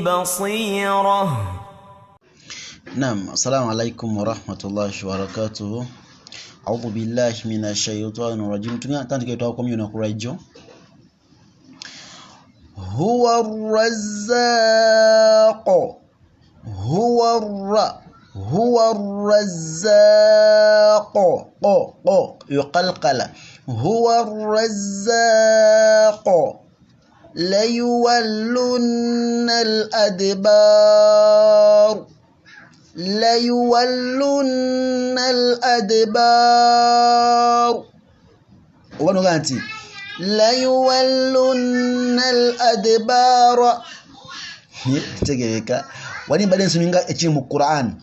بصيرة. نعم، السلام عليكم ورحمة الله وبركاته. أعوذ بالله من الشيطان الرجيم. تنتكيتوكم ينقرأجو. هو الرزاق هو الرزاق يقلقل. هو الرزاق ليولن الأدبار ونغانتي ليولن الأدبار tegeka wani baden suninga echi mu Qur'an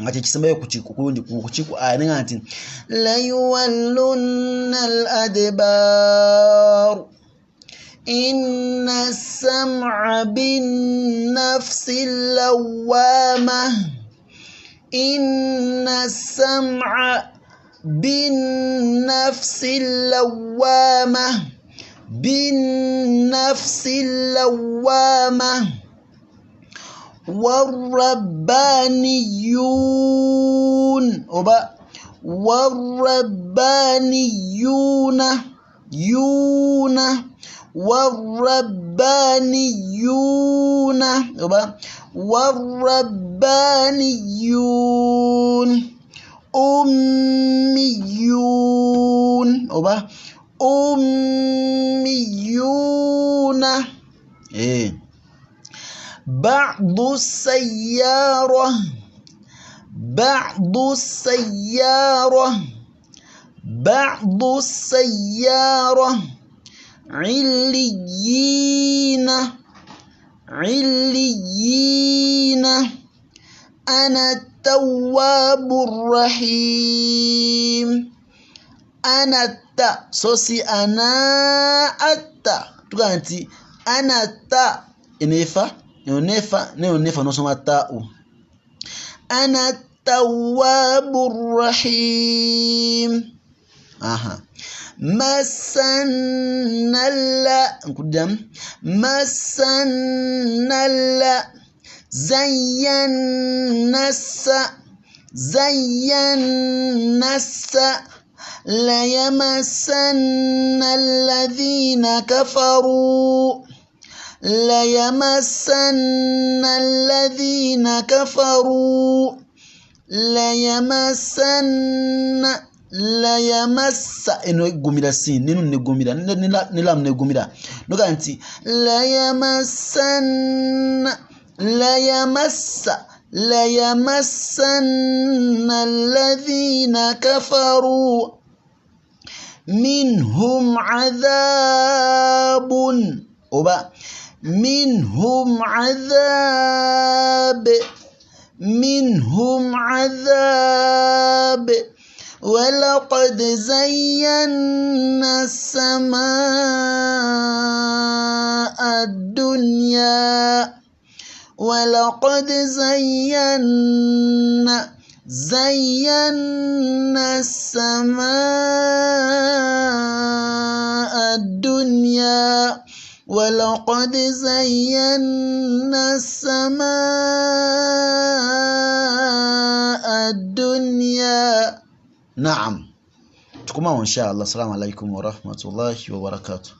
ngati chisembayo kuchiku aya ngati layuwallunna al-adbar inna as-sam'a bin-nafsi lawwamah inna as-sam'a bin-nafsi lawwamah والربانيون أميون بعض السيارة عليين أنا التواب الرحيم. أنا التا سوسي أنا التا تغانتي أنا التا إنيفا نسمع تاء. أنا التواب الرحيم. مسنا زينا الساء ليمسن الذين كفروا ليمس eno gumira sin ninu ne gumira nilam ne gumira noganti ليمسن الذين كفروا منهم عذاب ولقد زينا السماء الدنيا ولقد زينا السماء الدنيا. نعم تكما إن شاء الله. السلام عليكم ورحمة الله وبركاته.